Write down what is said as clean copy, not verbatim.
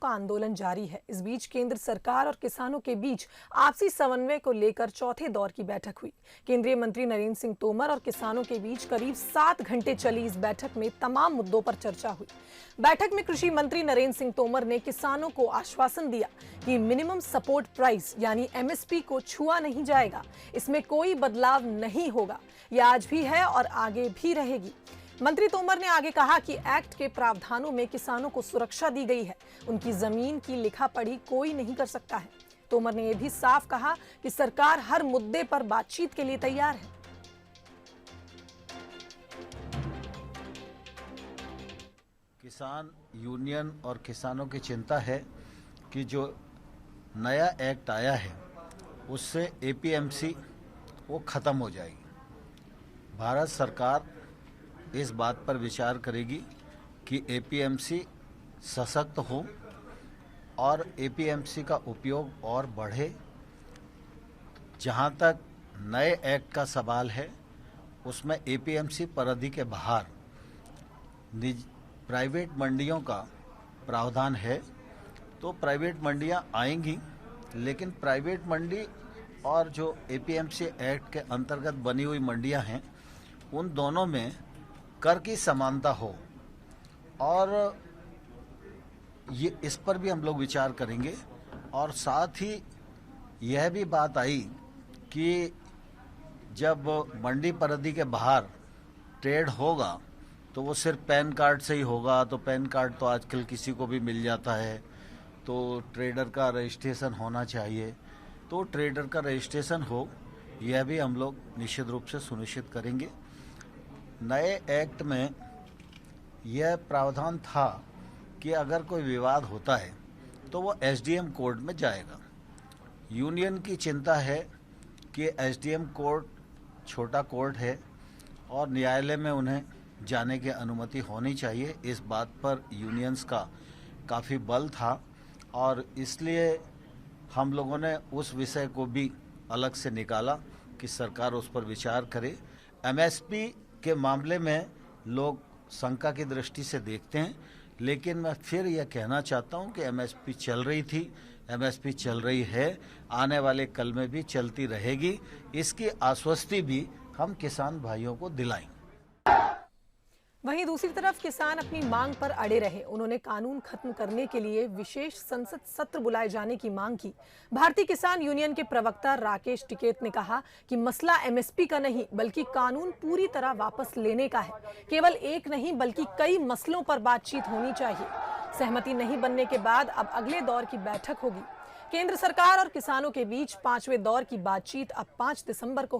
का आंदोलन जारी है। इस बीच केंद्र सरकार और किसानों के बीच आपसी समन्वय को लेकर चौथे दौर की बैठक हुई। केंद्रीय मंत्री नरेंद्र सिंह तोमर और किसानों के बीच करीब 7 घंटे चली इस बैठक में तमाम मुद्दों पर चर्चा हुई। बैठक में कृषि मंत्री नरेंद्र सिंह तोमर ने किसानों को आश्वासन दिया कि मिनिमम सपोर्ट प्राइस यानी एमएसपी को छुआ नहीं जाएगा। इसमें कोई बदलाव नहीं होगा। यह आज भी है और आगे भी रहेगी। मंत्री तोमर ने आगे कहा कि एक्ट के प्रावधानों में किसानों को सुरक्षा दी गई है। उनकी जमीन की लिखा पढ़ी कोई नहीं कर सकता है। तोमर ने यह भी साफ कहा कि सरकार हर मुद्दे पर बातचीत के लिए तैयार है। किसान यूनियन और किसानों की चिंता है कि जो नया एक्ट आया है उससे एपीएमसी वो खत्म हो जाएगी। भारत सरकार इस बात पर विचार करेगी कि एपीएमसी सशक्त हो और एपीएमसी का उपयोग और बढ़े। जहां तक नए एक्ट का सवाल है उसमें एपीएमसी परिधि के बाहर प्राइवेट मंडियों का प्रावधान है, तो प्राइवेट मंडियां आएंगी, लेकिन प्राइवेट मंडी और जो एपीएमसी एक्ट के अंतर्गत बनी हुई मंडियां हैं उन दोनों में कर की समानता हो। और ये इस पर भी हम लोग विचार करेंगे। और साथ ही यह भी बात आई कि जब मंडी परिधि के बाहर ट्रेड होगा तो वो सिर्फ पैन कार्ड से ही होगा। तो पैन कार्ड तो आजकल किसी को भी मिल जाता है, तो ट्रेडर का रजिस्ट्रेशन होना चाहिए। तो ट्रेडर का रजिस्ट्रेशन हो, यह भी हम लोग निश्चित रूप से सुनिश्चित करेंगे। नए एक्ट में यह प्रावधान था कि अगर कोई विवाद होता है तो वो एसडीएम कोर्ट में जाएगा। यूनियन की चिंता है कि एसडीएम कोर्ट छोटा कोर्ट है और न्यायालय में उन्हें जाने की अनुमति होनी चाहिए। इस बात पर यूनियंस का काफ़ी बल था और इसलिए हम लोगों ने उस विषय को भी अलग से निकाला कि सरकार उस पर विचार करे। एमएसपी के मामले में लोग शंका की दृष्टि से देखते हैं, लेकिन मैं फिर यह कहना चाहता हूं कि एमएसपी चल रही थी, एमएसपी चल रही है, आने वाले कल में भी चलती रहेगी। इसकी आश्वस्ति भी हम किसान भाइयों को दिलाएंगे। वहीं दूसरी तरफ किसान अपनी मांग पर अड़े रहे। उन्होंने कानून खत्म करने के लिए विशेष संसद सत्र बुलाए जाने की मांग की। भारतीय किसान यूनियन के प्रवक्ता राकेश टिकैत ने कहा कि मसला एमएसपी का नहीं बल्कि कानून पूरी तरह वापस लेने का है। केवल एक नहीं बल्कि कई मसलों पर बातचीत होनी चाहिए। सहमति नहीं बनने के बाद अब अगले दौर की बैठक होगी। केंद्र सरकार और किसानों के बीच 5वें दौर की बातचीत अब 5 दिसंबर को